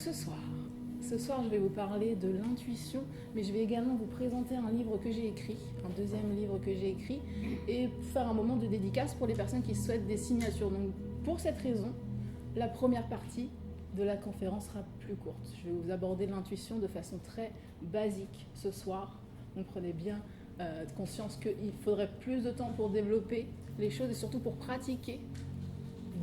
Ce soir, je vais vous parler de l'intuition, mais je vais également vous présenter un livre que j'ai écrit, un deuxième livre que j'ai écrit, et faire un moment de dédicace pour les personnes qui souhaitent des signatures. Donc, pour cette raison, la première partie de la conférence sera plus courte. Je vais vous aborder l'intuition de façon très basique ce soir. Donc, prenez bien conscience qu'il faudrait plus de temps pour développer les choses et surtout pour pratiquer.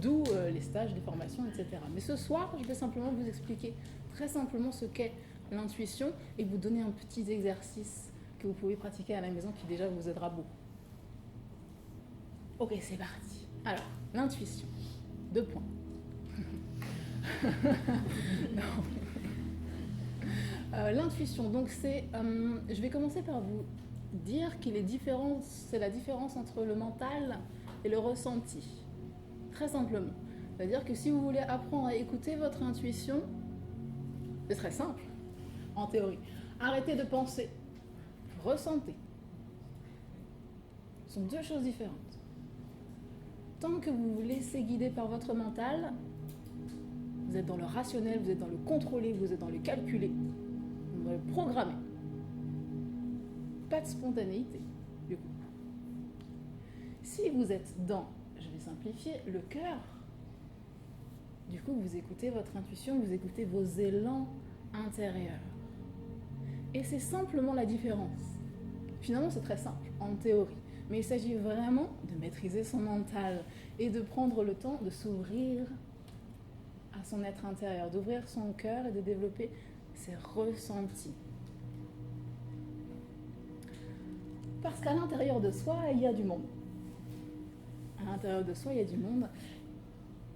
D'où les stages, les formations, etc. Mais ce soir, je vais simplement vous expliquer très simplement ce qu'est l'intuition et vous donner un petit exercice que vous pouvez pratiquer à la maison qui déjà vous aidera beaucoup. Ok, c'est parti. Alors, l'intuition. 2 points. L'intuition, donc je vais commencer par vous dire qu'il est différent, c'est la différence entre le mental et le ressenti. Très simplement. C'est-à-dire que si vous voulez apprendre à écouter votre intuition, c'est très simple, en théorie. Arrêtez de penser, ressentez. Ce sont 2 choses différentes. Tant que vous vous laissez guider par votre mental, vous êtes dans le rationnel, vous êtes dans le contrôler, vous êtes dans le calculer, dans le programmer. Pas de spontanéité, du coup. Si vous êtes dans, je vais simplifier, le cœur, du coup, vous écoutez votre intuition, vous écoutez vos élans intérieurs. Et c'est simplement la différence. Finalement, c'est très simple, en théorie. Mais il s'agit vraiment de maîtriser son mental et de prendre le temps de s'ouvrir à son être intérieur, d'ouvrir son cœur et de développer ses ressentis. Parce qu'à l'intérieur de soi, il y a du monde. À l'intérieur de soi, il y a du monde.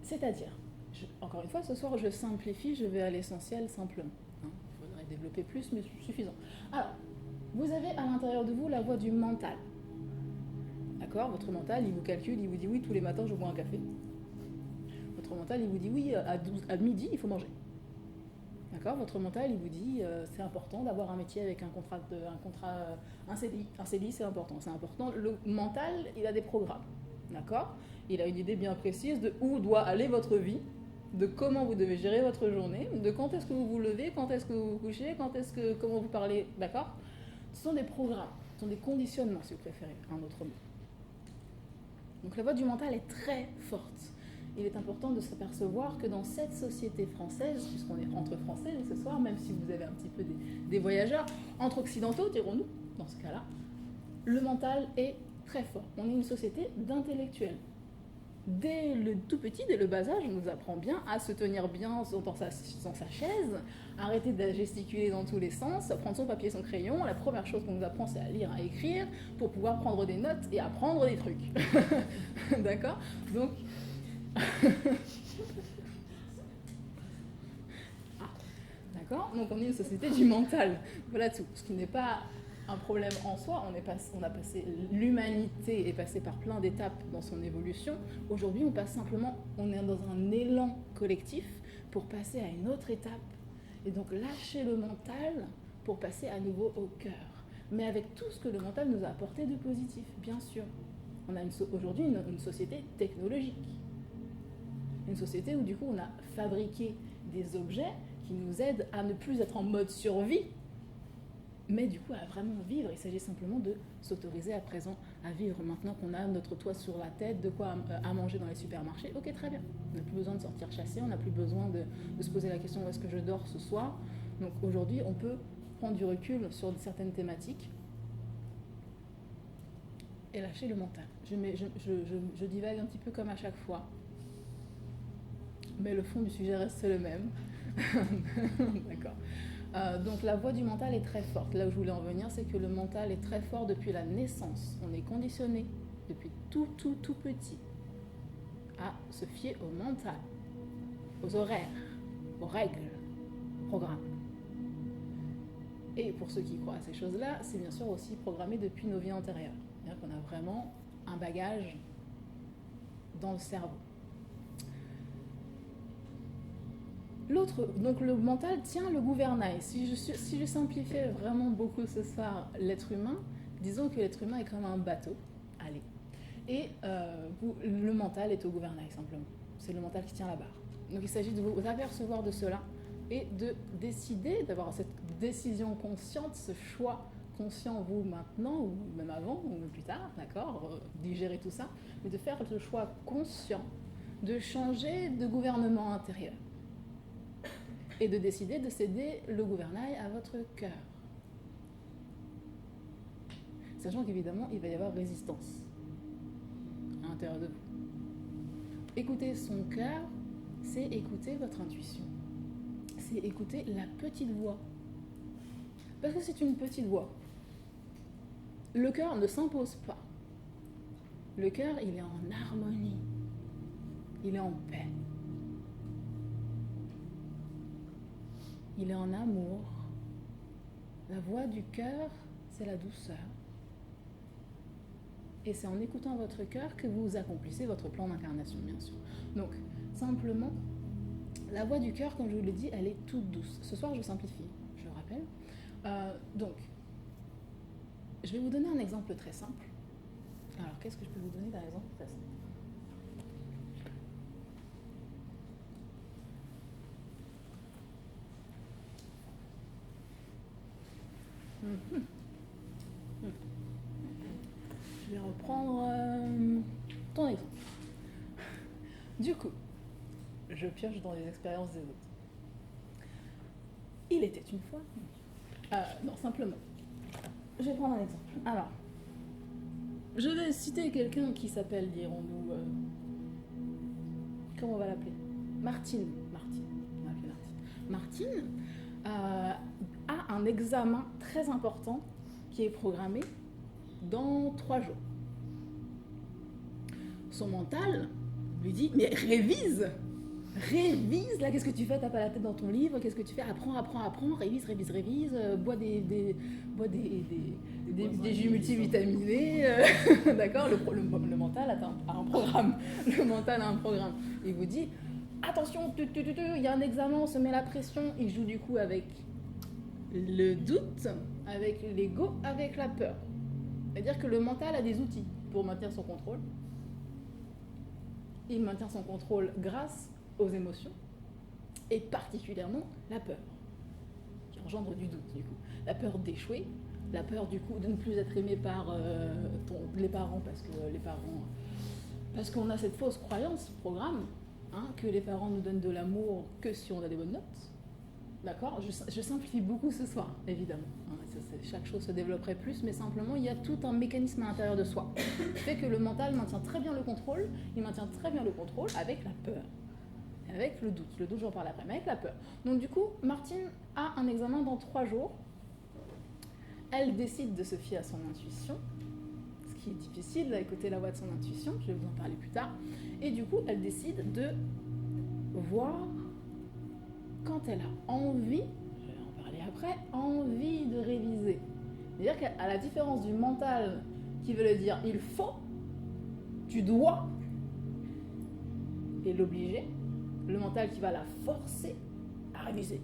C'est-à-dire, encore une fois, ce soir, je simplifie, je vais à l'essentiel simplement. Il faudrait développer plus, mais suffisant. Alors, vous avez à l'intérieur de vous la voix du mental. D'accord ? Votre mental, il vous calcule, il vous dit oui, tous les matins, je bois un café. Votre mental, il vous dit oui, à midi, il faut manger. D'accord ? Votre mental, il vous dit c'est important d'avoir un métier avec un CDI. Un CDI, c'est important. C'est important. Le mental, il a des programmes. D'accord ? Il a une idée bien précise de où doit aller votre vie, de comment vous devez gérer votre journée, de quand est-ce que vous vous levez, quand est-ce que vous vous couchez, comment vous parlez. D'accord ? Ce sont des programmes, ce sont des conditionnements, si vous préférez, un autre mot. Donc la voix du mental est très forte. Il est important de s'apercevoir que dans cette société française, puisqu'on est entre Français ce soir, même si vous avez un petit peu des voyageurs, entre occidentaux, dirons-nous, dans ce cas-là, le mental est très fort. On est une société d'intellectuels. Dès le tout petit, dès le bas âge, on nous apprend bien à se tenir bien dans sa chaise, arrêter de gesticuler dans tous les sens, prendre son papier, son crayon. La première chose qu'on nous apprend, c'est à lire, à écrire, pour pouvoir prendre des notes et apprendre des trucs. D'accord ? Donc, d'accord ? Donc on est une société du mental. Voilà tout. Ce qui n'est pas un problème en soi. L'humanité est passée par plein d'étapes dans son évolution. Aujourd'hui, on est dans un élan collectif pour passer à une autre étape. Et donc lâcher le mental pour passer à nouveau au cœur. Mais avec tout ce que le mental nous a apporté de positif, bien sûr. On a aujourd'hui une société technologique. Une société où du coup on a fabriqué des objets qui nous aident à ne plus être en mode survie, mais du coup à vraiment vivre. Il s'agit simplement de s'autoriser à présent à vivre. Maintenant qu'on a notre toit sur la tête, de quoi à manger dans les supermarchés, ok, très bien. On n'a plus besoin de sortir chasser, on n'a plus besoin de se poser la question où est-ce que je dors ce soir. Donc aujourd'hui on peut prendre du recul sur certaines thématiques et lâcher le mental. Je divague un petit peu comme à chaque fois. Mais le fond du sujet reste le même. D'accord. Donc la voix du mental est très forte. Là où je voulais en venir, c'est que le mental est très fort depuis la naissance. On est conditionné depuis tout petit à se fier au mental, aux horaires, aux règles, aux programmes. Et pour ceux qui croient à ces choses-là, c'est bien sûr aussi programmé depuis nos vies antérieures. C'est-à-dire qu'on a vraiment un bagage dans le cerveau. Donc le mental tient le gouvernail. Si je simplifiais vraiment beaucoup ce soir l'être humain, disons que l'être humain est comme un bateau. Allez. Et le mental est au gouvernail simplement. C'est le mental qui tient la barre. Donc il s'agit de vous apercevoir de cela et de décider, d'avoir cette décision consciente, ce choix conscient, vous, maintenant, ou même avant, ou même plus tard, d'accord, digérer tout ça, mais de faire le choix conscient de changer de gouvernement intérieur et de décider de céder le gouvernail à votre cœur. Sachant qu'évidemment, il va y avoir résistance à l'intérieur de vous. Écouter son cœur, c'est écouter votre intuition. C'est écouter la petite voix. Parce que c'est une petite voix. Le cœur ne s'impose pas. Le cœur, il est en harmonie. Il est en paix. Il est en amour. La voix du cœur, c'est la douceur. Et c'est en écoutant votre cœur que vous accomplissez votre plan d'incarnation, bien sûr. Donc, simplement, la voix du cœur, comme je vous l'ai dit, elle est toute douce. Ce soir, je simplifie, je le rappelle. Donc, je vais vous donner un exemple très simple. Alors, qu'est-ce que je peux vous donner d'un exemple très simple ? Je vais reprendre ton exemple. Du coup, je pioche dans les expériences des autres. Il était une fois... non, simplement. Je vais prendre un exemple. Alors, je vais citer quelqu'un qui s'appelle, dirons-nous... comment on va l'appeler ? Martine. On va l'appeler Martine. Martine a un examen très important qui est programmé dans 3 jours. Son mental lui dit, mais révise, là, qu'est-ce que tu fais? T'as pas la tête dans ton livre, qu'est-ce que tu fais? Apprends, révise, bois des jus multivitaminés, d'accord, le mental a un programme, le mental a un programme. Il vous dit, attention, il y a un examen, on se met la pression, il joue du coup avec le doute, avec l'ego, avec la peur. C'est-à-dire que le mental a des outils pour maintenir son contrôle. Il maintient son contrôle grâce aux émotions, et particulièrement la peur, qui engendre du doute, du coup. La peur d'échouer, la peur, du coup, de ne plus être aimé par les parents, parce qu'on a cette fausse croyance, programme, que les parents nous donnent de l'amour que si on a des bonnes notes. D'accord ? Je simplifie beaucoup ce soir, évidemment. Chaque chose se développerait plus, mais simplement, il y a tout un mécanisme à l'intérieur de soi qui fait que le mental maintient très bien le contrôle. Il maintient très bien le contrôle avec la peur, avec le doute. Le doute, j'en parle après, mais avec la peur. Donc du coup, Martine a un examen dans 3 jours. Elle décide de se fier à son intuition, ce qui est difficile, à écouter la voix de son intuition. Je vais vous en parler plus tard. Et du coup, elle décide de voir quand elle a envie, je vais en parler après, envie de réviser. C'est-à-dire qu'à la différence du mental qui veut le dire il faut, tu dois, et l'obliger, le mental qui va la forcer à réviser.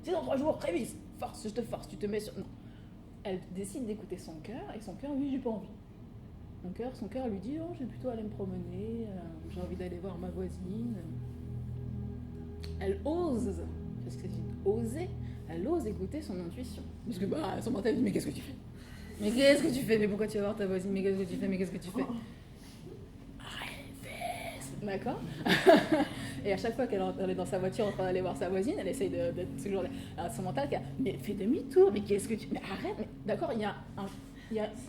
C'est dans 3 jours, révise, force, je te force, tu te mets sur... Non. Elle décide d'écouter son cœur, et son cœur, lui, j'ai pas envie. Son cœur lui dit, oh, je vais plutôt aller me promener, j'ai envie d'aller voir ma voisine. Elle ose, qu'est-ce que c'est oser, elle ose écouter son intuition. Parce que son mental dit, mais qu'est-ce que tu fais? Mais pourquoi tu vas voir ta voisine? Mais qu'est-ce que tu fais? Arrête, d'accord. Et à chaque fois qu'elle est dans sa voiture en train d'aller voir sa voisine, elle essaye d'être toujours son mental qui a, mais fais demi-tour, mais qu'est-ce que tu... Mais arrête, mais d'accord, il y a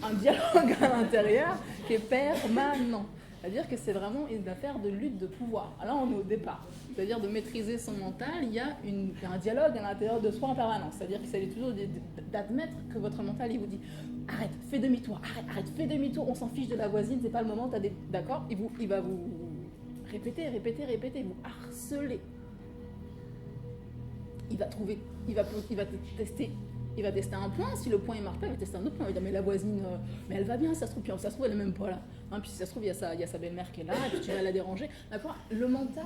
un dialogue à l'intérieur qui est permanent. C'est-à-dire que c'est vraiment une affaire de lutte de pouvoir. Alors là, on est au départ. C'est-à-dire de maîtriser son mental, il y a un dialogue à l'intérieur de soi en permanence. C'est-à-dire qu'il s'agit toujours d'admettre que votre mental, il vous dit « Arrête, fais demi-tour, fais demi-tour, on s'en fiche de la voisine, c'est pas le moment, d'accord ?» Il va vous répéter, vous harceler. Il va tester. Il va tester un point, si le point ne marche pas, il va tester un autre point. Il va dire, mais la voisine, mais elle va bien, ça se trouve, elle n'est même pas là. Puis si ça se trouve, il y a sa belle-mère qui est là, et puis tu vas la déranger. D'accord ? Le mental,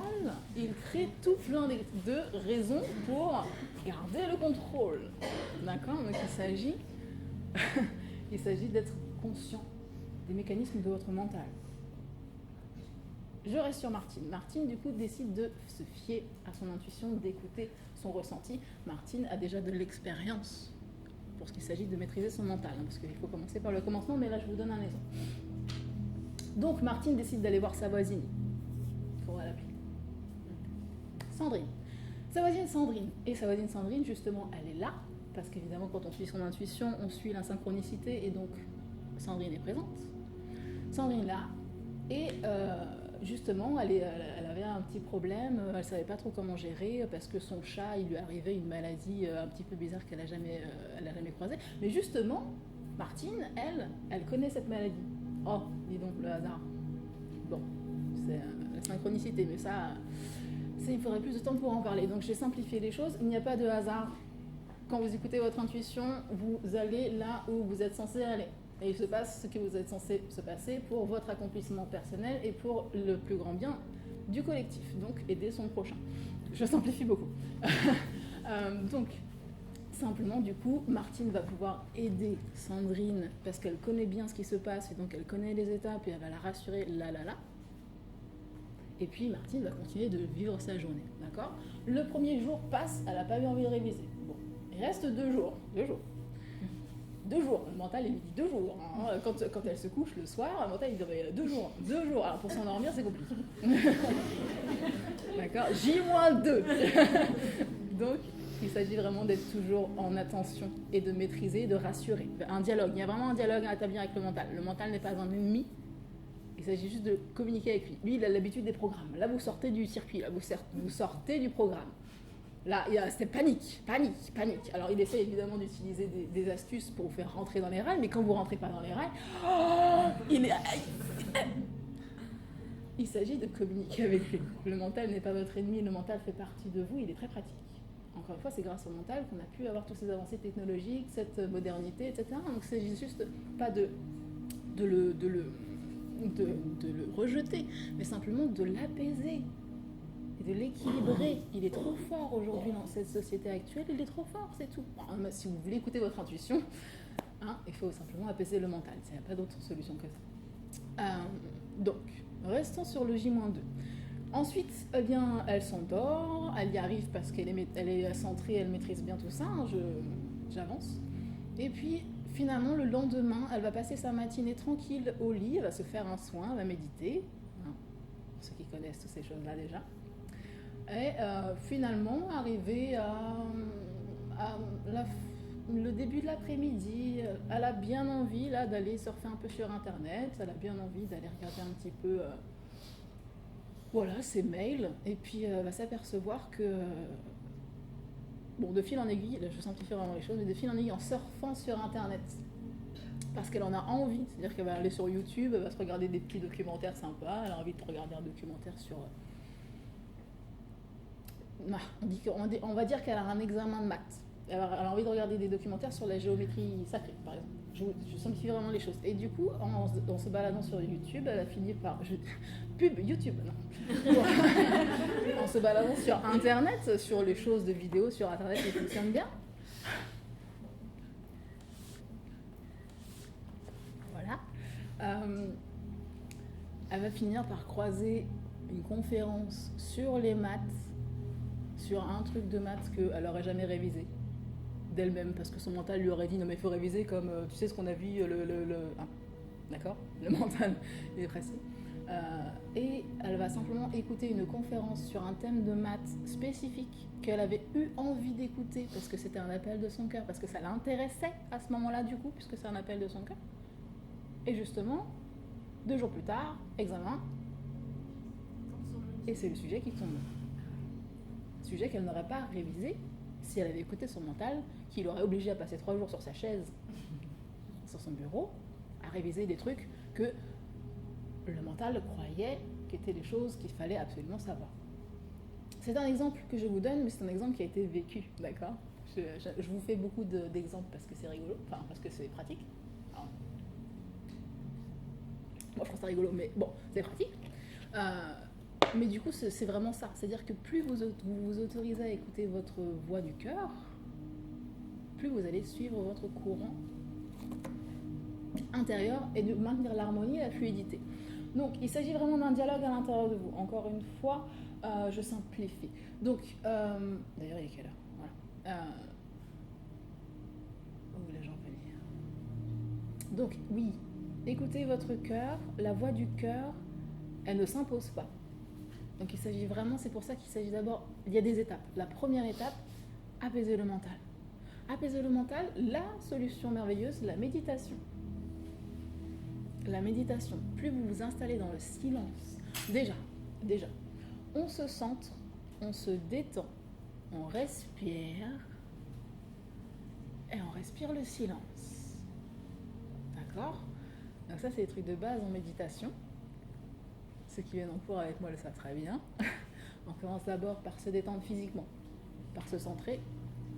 il crée tout plein de raisons pour garder le contrôle. D'accord ? Donc il s'agit d'être conscient des mécanismes de votre mental. Je reste sur Martine. Martine, du coup, décide de se fier à son intuition, d'écouter son ressenti. Martine a déjà de l'expérience pour ce qu'il s'agit de maîtriser son mental, hein, parce qu'il faut commencer par le commencement, mais là, je vous donne un exemple. Donc, Martine décide d'aller voir sa voisine. Il faudra l'appeler. Sandrine. Sa voisine Sandrine. Et sa voisine Sandrine, justement, elle est là, parce qu'évidemment, quand on suit son intuition, on suit l'insynchronicité, et donc, Sandrine est présente. Sandrine est là, et justement, elle avait un petit problème, elle ne savait pas trop comment gérer, parce que son chat, il lui arrivait une maladie un petit peu bizarre qu'elle n'a jamais croisée. Mais justement, Martine, elle connaît cette maladie. Oh, dis donc, le hasard. Bon, c'est la synchronicité, mais ça, il faudrait plus de temps pour en parler. Donc j'ai simplifié les choses, il n'y a pas de hasard. Quand vous écoutez votre intuition, vous allez là où vous êtes censé aller. Et il se passe ce que vous êtes censé se passer pour votre accomplissement personnel et pour le plus grand bien du collectif, donc aider son prochain. Je simplifie beaucoup. Donc, simplement, du coup, Martine va pouvoir aider Sandrine parce qu'elle connaît bien ce qui se passe et donc elle connaît les étapes et elle va la rassurer là. Et puis Martine va continuer de vivre sa journée, d'accord ? Le premier jour passe, elle n'a pas eu envie de réviser. Bon, il reste 2 jours. 2 jours, le mental il lui dit 2 jours. Hein. Quand elle se couche le soir, le mental il dit 2 jours. 2 jours, alors pour s'endormir c'est compliqué. D'accord ? J-2. Donc il s'agit vraiment d'être toujours en attention et de maîtriser, de rassurer. Un dialogue, il y a vraiment un dialogue à établir avec le mental. Le mental n'est pas un ennemi, il s'agit juste de communiquer avec lui. Lui il a l'habitude des programmes. Là vous sortez du circuit, là vous sortez du programme. Là, c'est panique. Alors, il essaie évidemment d'utiliser des astuces pour vous faire rentrer dans les rails, mais quand vous ne rentrez pas dans les rails, il s'agit de communiquer avec lui. Le mental n'est pas votre ennemi, le mental fait partie de vous, il est très pratique. Encore une fois, c'est grâce au mental qu'on a pu avoir toutes ces avancées technologiques, cette modernité, etc. Donc, il s'agit juste pas de le rejeter, mais simplement de l'apaiser. Et de l'équilibrer. Il est trop fort aujourd'hui dans cette société actuelle, il est trop fort, c'est tout. Bon, si vous voulez écouter votre intuition, hein, il faut simplement apaiser le mental, il n'y a pas d'autre solution que ça. Donc, restons sur le J-2. Ensuite, eh bien, elle s'endort, elle y arrive parce qu'elle est centrée, elle maîtrise bien tout ça, hein, j'avance. Et puis, finalement, le lendemain, elle va passer sa matinée tranquille au lit, elle va se faire un soin, elle va méditer, hein, pour ceux qui connaissent toutes ces choses-là déjà. Et finalement, arrivé le début de l'après-midi, elle a bien envie là, d'aller surfer un peu sur Internet, elle a bien envie d'aller regarder un petit peu ses mails, et puis elle va s'apercevoir que, de fil en aiguille, là je simplifie vraiment les choses, mais de fil en aiguille en surfant sur Internet, parce qu'elle en a envie, c'est-à-dire qu'elle va aller sur YouTube, elle va se regarder des petits documentaires sympas, elle a envie de regarder un documentaire sur... on va dire qu'elle a un examen de maths. Elle a envie de regarder des documentaires sur la géométrie sacrée, par exemple. Je simplifie vraiment les choses. Et du coup, en se baladant sur YouTube, elle a fini par... Pub YouTube, non. En se baladant sur Internet, sur les choses de vidéos sur Internet qui fonctionnent bien. Voilà. Elle va finir par croiser une conférence sur les maths, sur un truc de maths qu'elle n'aurait jamais révisé d'elle-même, parce que son mental lui aurait dit non mais il faut réviser comme tu sais ce qu'on a vu d'accord, le mental il est précis, et elle va simplement écouter une conférence sur un thème de maths spécifique qu'elle avait eu envie d'écouter parce que c'était un appel de son cœur, parce que ça l'intéressait à ce moment-là du coup, puisque c'est un appel de son cœur. Et justement 2 jours plus tard, examen, et c'est le sujet qui tombe. Sujet qu'elle n'aurait pas révisé si elle avait écouté son mental, qui l'aurait obligée à passer 3 jours sur sa chaise, sur son bureau, à réviser des trucs que le mental croyait qu'étaient les choses qu'il fallait absolument savoir. C'est un exemple que je vous donne, mais c'est un exemple qui a été vécu, d'accord ? Je vous fais beaucoup d'exemples parce que c'est rigolo, enfin parce que c'est pratique. Alors, moi je trouve ça rigolo, mais bon, c'est pratique. Mais du coup, c'est vraiment ça. C'est-à-dire que plus vous vous autorisez à écouter votre voix du cœur, plus vous allez suivre votre courant intérieur et de maintenir l'harmonie et la fluidité. Donc, il s'agit vraiment d'un dialogue à l'intérieur de vous. Encore une fois, je simplifie. Donc, d'ailleurs, il est quelle heure? Voilà. Où voulais-je en venir? Donc, oui, écoutez votre cœur. La voix du cœur, elle ne s'impose pas. Donc, il s'agit vraiment, c'est pour ça qu'il s'agit d'abord, il y a des étapes. La première étape, apaiser le mental. Apaiser le mental, la solution merveilleuse, la méditation. La méditation, plus vous vous installez dans le silence, déjà, on se centre, on se détend, on respire et on respire le silence. D'accord? Donc ça, c'est les trucs de base en méditation. Ceux qui viennent en cours avec moi le savent très bien. On commence d'abord par se détendre physiquement, par se centrer,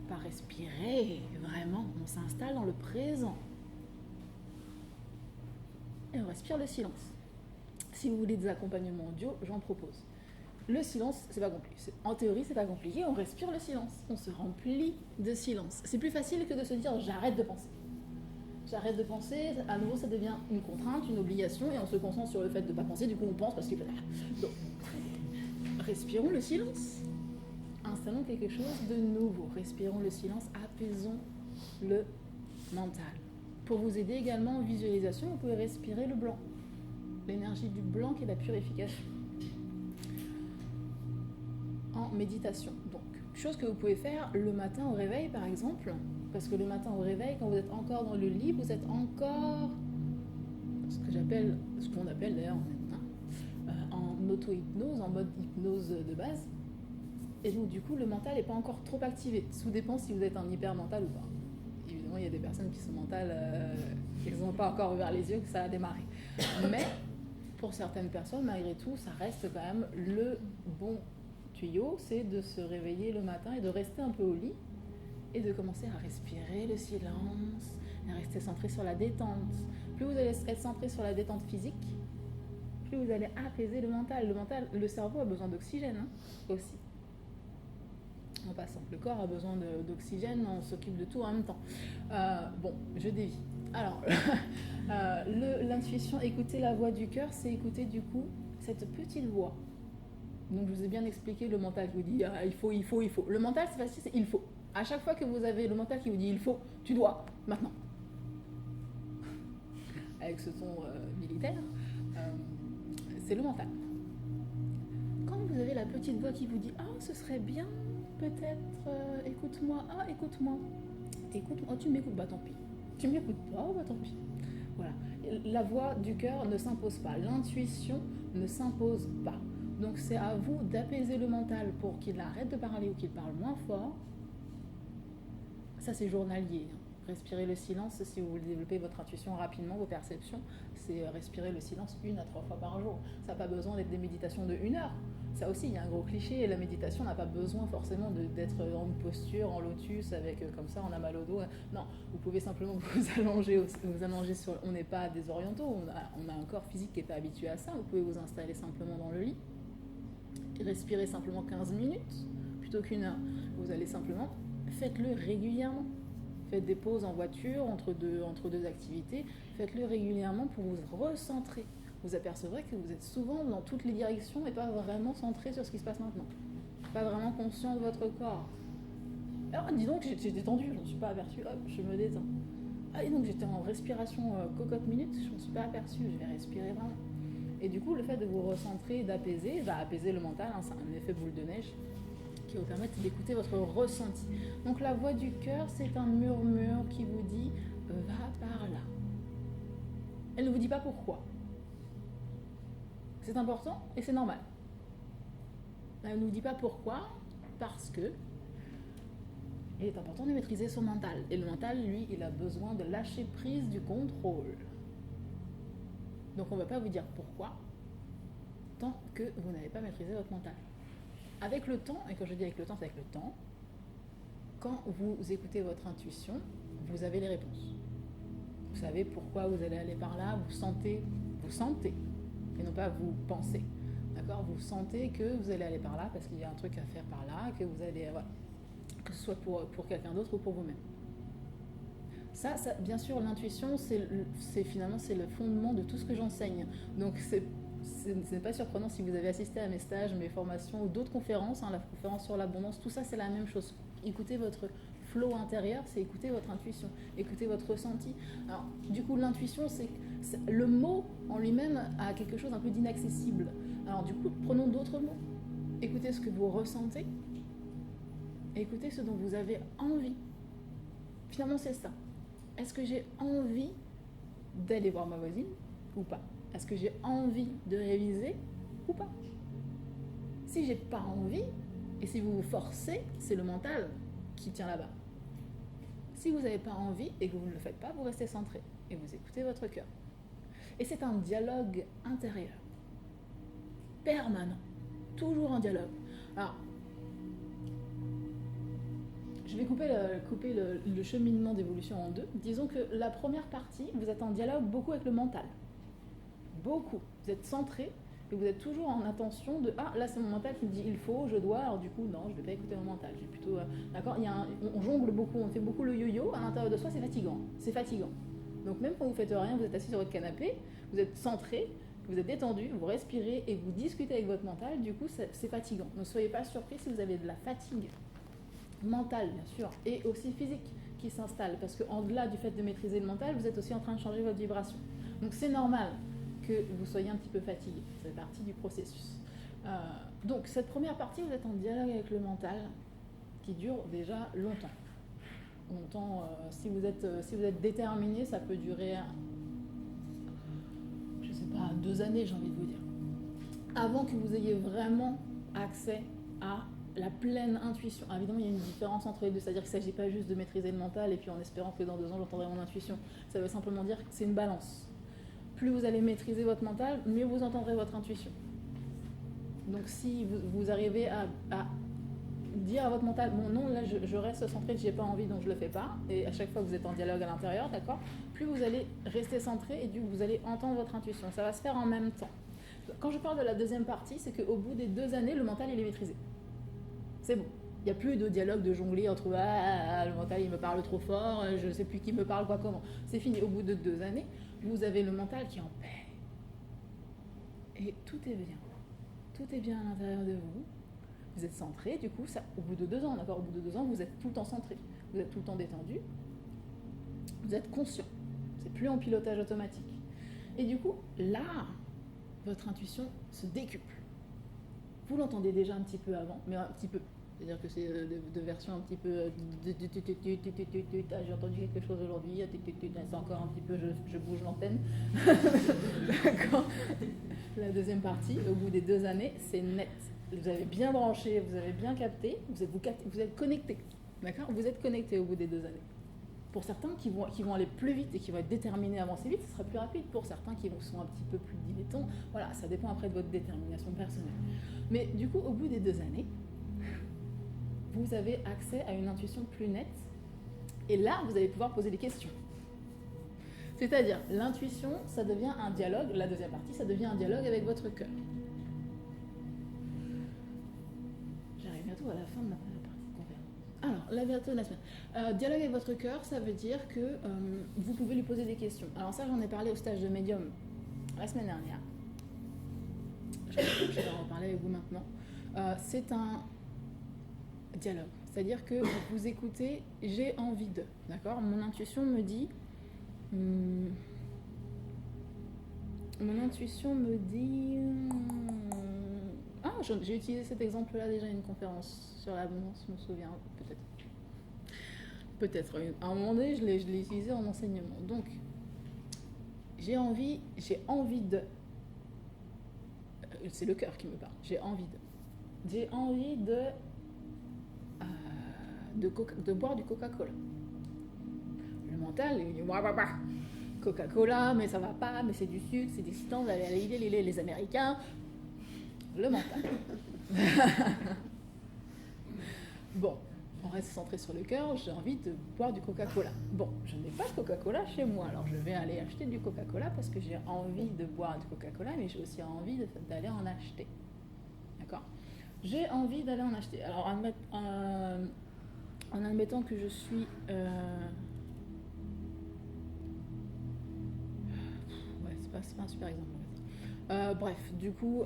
par respirer, vraiment, on s'installe dans le présent. Et on respire le silence. Si vous voulez des accompagnements audio, j'en propose. Le silence, c'est pas compliqué. En théorie, c'est pas compliqué. On respire le silence. On se remplit de silence. C'est plus facile que de se dire j'arrête de penser. J'arrête de penser. À nouveau, ça devient une contrainte, une obligation, et on se concentre sur le fait de ne pas penser. Du coup, on pense parce que. Donc, respirons le silence. Installons quelque chose de nouveau. Respirons le silence. Apaisons le mental. Pour vous aider également en visualisation, vous pouvez respirer le blanc. L'énergie du blanc qui est la purification. En méditation. Donc, chose que vous pouvez faire le matin au réveil, par exemple. Parce que le matin au réveil, quand vous êtes encore dans le lit, vous êtes encore ce qu'on appelle d'ailleurs en auto-hypnose, en mode hypnose de base. Et donc, du coup, le mental n'est pas encore trop activé. Tout dépend si vous êtes un hyper mental ou pas. Évidemment, il y a des personnes qui sont mentales, qui n'ont pas encore ouvert les yeux, que ça a démarré. Mais pour certaines personnes, malgré tout, ça reste quand même le bon tuyau, c'est de se réveiller le matin et de rester un peu au lit et de commencer à respirer le silence, et à rester centré sur la détente. Plus vous allez être centré sur la détente physique, plus vous allez apaiser le mental. Le cerveau a besoin d'oxygène aussi. En passant, le corps a besoin d'oxygène, on s'occupe de tout en même temps. Bon, je dévie. Alors, l'intuition, écouter la voix du cœur, c'est écouter du coup cette petite voix. Donc je vous ai bien expliqué le mental qui vous dit il faut. Le mental, c'est facile, c'est il faut. À chaque fois que vous avez le mental qui vous dit il faut, tu dois, maintenant. Avec ce ton militaire, c'est le mental. Quand vous avez la petite voix qui vous dit ce serait bien, peut-être, écoute-moi, écoute-moi, tu m'écoutes, bah tant pis. Tu m'écoutes pas, bah tant pis. Voilà. La voix du cœur ne s'impose pas, l'intuition ne s'impose pas. Donc c'est à vous d'apaiser le mental pour qu'il arrête de parler ou qu'il parle moins fort. Ça c'est journalier. Respirer le silence, si vous voulez développer votre intuition rapidement, vos perceptions, c'est respirer le silence 1 à 3 fois par jour. Ça n'a pas besoin d'être des méditations de 1 heure. Ça aussi, il y a un gros cliché, la méditation n'a pas besoin forcément d'être en posture, en lotus, avec comme ça, on a mal au dos. Non, vous pouvez simplement vous allonger sur... On n'est pas des orientaux, on a un corps physique qui n'est pas habitué à ça. Vous pouvez vous installer simplement dans le lit, et respirer simplement 15 minutes, plutôt qu'1 heure. Vous allez simplement, faites-le régulièrement. Faites des pauses en voiture, entre deux activités. Faites-le régulièrement pour vous recentrer. Vous apercevrez que vous êtes souvent dans toutes les directions et pas vraiment centré sur ce qui se passe maintenant. Pas vraiment conscient de votre corps. Alors, dis donc, j'étais détendu, je n'en suis pas aperçu. Hop, je me détends. Ah, et donc j'étais en respiration cocotte minute, je n'en suis pas aperçu, je vais respirer vraiment. Et du coup, le fait de vous recentrer, d'apaiser, va apaiser le mental, c'est un effet boule de neige qui va vous permettre d'écouter votre ressenti. Donc la voix du cœur, c'est un murmure qui vous dit « va par là ». Elle ne vous dit pas pourquoi. C'est important et c'est normal. Elle ne vous dit pas pourquoi, parce que il est important de maîtriser son mental. Et le mental, lui, il a besoin de lâcher prise du contrôle. Donc on ne va pas vous dire pourquoi, tant que vous n'avez pas maîtrisé votre mental. Avec le temps, et quand je dis avec le temps, c'est avec le temps, quand vous écoutez votre intuition, vous avez les réponses. Vous savez pourquoi vous allez aller par là, vous sentez, et non pas vous pensez. D'accord ? Vous sentez que vous allez aller par là parce qu'il y a un truc à faire par là, que vous allez, voilà, que ce soit pour quelqu'un d'autre ou pour vous-même. Ça, bien sûr, l'intuition, c'est finalement c'est le fondement de tout ce que j'enseigne. Donc ce n'est pas surprenant si vous avez assisté à mes stages, mes formations ou d'autres conférences, la conférence sur l'abondance, tout ça c'est la même chose. Écoutez votre flow intérieur, c'est écouter votre intuition, écouter votre ressenti. Alors, du coup, l'intuition, le mot en lui-même a quelque chose un peu d'inaccessible. Alors, du coup, prenons d'autres mots. Écoutez ce que vous ressentez, écoutez ce dont vous avez envie. Finalement, c'est ça. Est-ce que j'ai envie d'aller voir ma voisine ou pas? Est-ce que j'ai envie de réviser ou pas? Si j'ai pas envie, et si vous vous forcez, c'est le mental qui tient là-bas. Si vous n'avez pas envie et que vous ne le faites pas, vous restez centré et vous écoutez votre cœur. Et c'est un dialogue intérieur, permanent, toujours un dialogue. Alors, je vais couper le cheminement d'évolution en deux. Disons que la première partie, vous êtes en dialogue beaucoup avec le mental. Beaucoup. Vous êtes centré et vous êtes toujours en attention de là c'est mon mental qui me dit il faut, je dois, alors du coup non, je ne vais pas écouter mon mental. J'ai plutôt d'accord, on jongle beaucoup, on fait beaucoup le yo-yo à l'intérieur de soi, c'est fatigant. C'est fatigant. Donc même quand vous faites rien, vous êtes assis sur votre canapé, vous êtes centré, vous êtes détendu, vous respirez et vous discutez avec votre mental, du coup c'est fatigant. Ne soyez pas surpris si vous avez de la fatigue mentale bien sûr et aussi physique qui s'installe parce qu'en-delà du fait de maîtriser le mental, vous êtes aussi en train de changer votre vibration. Donc c'est normal que vous soyez un petit peu fatigué. C'est partie du processus. Donc, cette première partie, vous êtes en dialogue avec le mental qui dure déjà longtemps. Si vous êtes déterminé, ça peut durer, je ne sais pas, 2 années, j'ai envie de vous dire. Avant que vous ayez vraiment accès à la pleine intuition. Évidemment, il y a une différence entre les deux, c'est-à-dire qu'il ne s'agit pas juste de maîtriser le mental et puis en espérant que dans 2 ans, j'entendrai mon intuition. Ça veut simplement dire que c'est une balance. Plus vous allez maîtriser votre mental, mieux vous entendrez votre intuition. Donc si vous arrivez à dire à votre mental, bon non, là je reste centré, j'ai pas envie donc je le fais pas, et à chaque fois que vous êtes en dialogue à l'intérieur, d'accord, plus vous allez rester centré et du coup vous allez entendre votre intuition. Ça va se faire en même temps. Quand je parle de la deuxième partie, c'est qu'au bout des 2 années, le mental il est maîtrisé. C'est bon. Il n'y a plus de dialogue de jongler entre le mental il me parle trop fort, je ne sais plus qui me parle, quoi, comment. C'est fini. Au bout de 2 années, vous avez le mental qui est en paix. Et tout est bien. Tout est bien à l'intérieur de vous. Vous êtes centré, du coup, au bout de 2 ans, d'accord, au bout de 2 ans, vous êtes tout le temps centré. Vous êtes tout le temps détendu. Vous êtes conscient. C'est plus en pilotage automatique. Et du coup, là, votre intuition se décuple. Vous l'entendez déjà un petit peu avant, mais un petit peu. C'est-à-dire que c'est de versions un petit peu... J'ai entendu quelque chose aujourd'hui, c'est encore un petit peu, je bouge l'antenne. D'accord. La deuxième partie, au bout des 2 années, c'est net. Vous avez bien branché, vous avez bien capté, vous êtes connecté. D'accord. Vous êtes connecté au bout des 2 années. Pour certains qui vont aller plus vite et qui vont être déterminés à avancer vite, ce sera plus rapide. Pour certains qui sont un petit peu plus dilettants, voilà, ça dépend après de votre détermination personnelle. Mais du coup, au bout des 2 années, vous avez accès à une intuition plus nette. Et là, vous allez pouvoir poser des questions. C'est-à-dire, l'intuition, ça devient un dialogue. La deuxième partie, ça devient un dialogue avec votre cœur. J'arrive bientôt à la fin de ma première partie de conférence. Alors, bientôt la semaine. Dialogue avec votre cœur, ça veut dire que vous pouvez lui poser des questions. Alors ça, j'en ai parlé au stage de médium la semaine dernière. Je vais en parler avec vous maintenant. C'est un dialogue. C'est-à-dire que vous écoutez, j'ai envie de, d'accord ? Mon intuition me dit, j'ai utilisé cet exemple-là déjà à une conférence sur l'abondance, je me souviens, peut-être. À un moment donné, je l'ai utilisé en enseignement. Donc, j'ai envie de, c'est le cœur qui me parle, j'ai envie de boire du Coca-Cola. Le mental, il dit Coca-Cola, mais ça va pas, mais c'est du sucre, c'est excitant, vous allez à l'idée, les Américains. Le mental. Bon, on reste centré sur le cœur, j'ai envie de boire du Coca-Cola. Bon, je n'ai pas de Coca-Cola chez moi, alors je vais aller acheter du Coca-Cola parce que j'ai envie de boire du Coca-Cola, mais j'ai aussi envie d'aller en acheter. D'accord ? J'ai envie d'aller en acheter. Alors, en admettant que je suis... c'est pas un super exemple. Bref, du coup,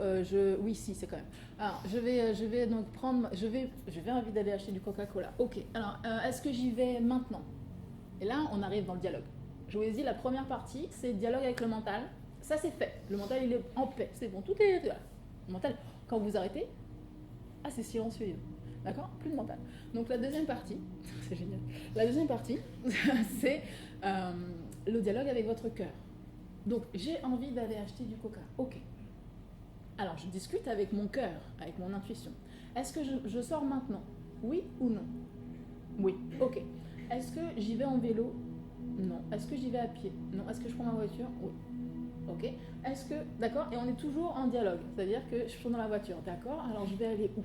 oui, si, c'est quand même. Alors, je vais donc prendre, je vais envie d'aller acheter du Coca-Cola. Ok. Alors, est-ce que j'y vais maintenant? Et là, on arrive dans le dialogue. Je vous ai dit, la première partie, c'est dialogue avec le mental. Ça, c'est fait. Le mental, il est en paix. C'est bon, tout est là. Le mental, quand vous arrêtez, ah, c'est silencieux. D'accord? Plus de mental. Donc, la deuxième partie, c'est génial. La deuxième partie, c'est le dialogue avec votre cœur. Donc, j'ai envie d'aller acheter du coca. Ok. Alors, je discute avec mon cœur, avec mon intuition. Est-ce que je sors maintenant? Oui ou non? Oui. Ok. Est-ce que j'y vais en vélo? Non. Est-ce que j'y vais à pied? Non. Est-ce que je prends ma voiture? Oui. Ok. Est-ce que... D'accord? Et on est toujours en dialogue. C'est-à-dire que je suis dans la voiture. D'accord? Alors, je vais aller où?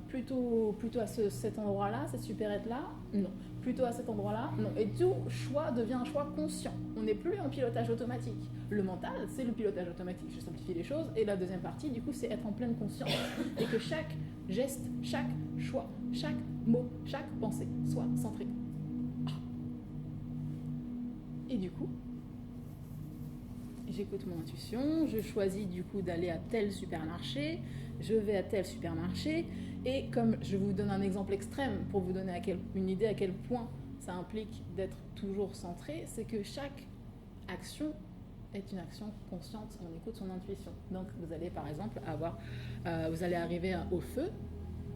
Plutôt à cet endroit-là, cette supérette-là? Non. Plutôt à cet endroit-là? Non. Et tout choix devient un choix conscient. On n'est plus en pilotage automatique. Le mental, c'est le pilotage automatique. Je simplifie les choses. Et la deuxième partie, du coup, c'est être en pleine conscience. Et que chaque geste, chaque choix, chaque mot, chaque pensée soit centré. Et du coup, j'écoute mon intuition, je choisis du coup d'aller à tel supermarché, je vais à tel supermarché, et comme je vous donne un exemple extrême pour vous donner une idée à quel point ça implique d'être toujours centré, c'est que chaque action est une action consciente, on écoute son intuition. Donc vous allez par exemple vous allez arriver au feu,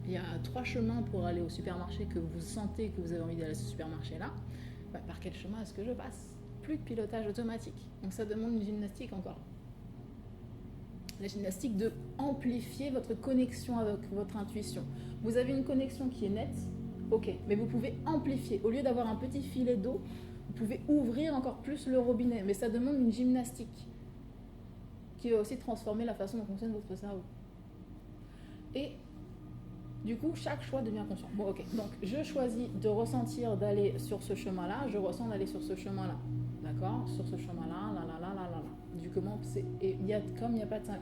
il y a 3 chemins pour aller au supermarché que vous sentez que vous avez envie d'aller à ce supermarché-là, par quel chemin est-ce que je passe? Plus de pilotage automatique. Donc ça demande une gymnastique encore. La gymnastique de amplifier votre connexion avec votre intuition. Vous avez une connexion qui est nette, ok, mais vous pouvez amplifier. Au lieu d'avoir un petit filet d'eau, vous pouvez ouvrir encore plus le robinet. Mais ça demande une gymnastique qui va aussi transformer la façon dont fonctionne votre cerveau. Et du coup, chaque choix devient conscient. Bon, ok, donc je choisis de ressentir d'aller sur ce chemin-là, je ressens d'aller sur ce chemin-là. D'accord? Sur ce chemin-là, là. Du comment c'est. Et comme il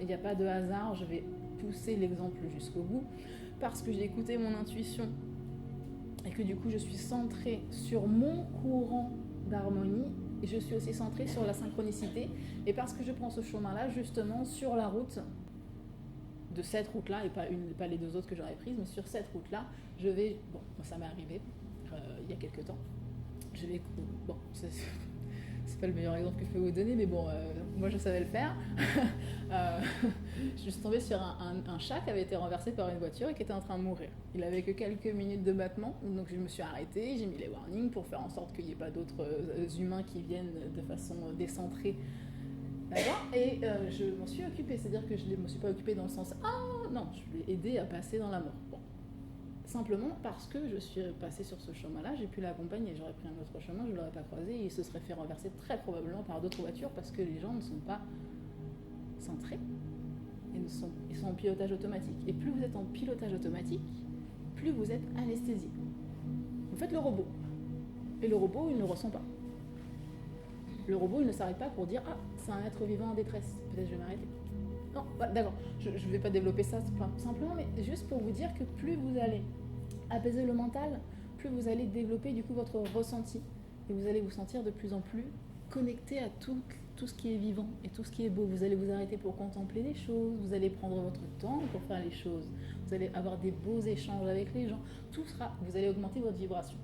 n'y a pas de hasard, je vais pousser l'exemple jusqu'au bout, parce que j'ai écouté mon intuition et que du coup je suis centrée sur mon courant d'harmonie et je suis aussi centrée sur la synchronicité. Et parce que je prends ce chemin-là, justement, sur la route de cette route-là, et pas les 2 autres que j'aurais prises, mais sur cette route-là, je vais... Bon, ça m'est arrivé il y a quelques temps. Je vais... Bon, c'est pas le meilleur exemple que je peux vous donner, mais bon, moi je savais le faire. Je suis tombée sur un chat qui avait été renversé par une voiture et qui était en train de mourir. Il avait que quelques minutes de battement, donc je me suis arrêtée, j'ai mis les warnings pour faire en sorte qu'il n'y ait pas d'autres humains qui viennent de façon décentrée. D'accord? Et je m'en suis occupée, c'est-à-dire que je ne me suis pas occupée dans le sens « Ah non, je l'ai aidé à passer dans la mort ». Bon. Simplement parce que je suis passée sur ce chemin-là, j'ai pu l'accompagner. J'aurais pris un autre chemin, je ne l'aurais pas croisé et il se serait fait renverser très probablement par d'autres voitures parce que les gens ne sont pas centrés et ils sont en pilotage automatique. Et plus vous êtes en pilotage automatique, plus vous êtes anesthésié. Vous faites le robot. Et le robot, il ne ressent pas. Le robot, il ne s'arrête pas pour dire « Ah, c'est un être vivant en détresse, peut-être je vais m'arrêter ». Non, d'accord, je ne vais pas développer ça simplement, mais juste pour vous dire que plus vous allez apaiser le mental, plus vous allez développer du coup votre ressenti. Et vous allez vous sentir de plus en plus connecté à tout ce qui est vivant et tout ce qui est beau. Vous allez vous arrêter pour contempler les choses, vous allez prendre votre temps pour faire les choses, vous allez avoir des beaux échanges avec les gens. Vous allez augmenter votre vibration.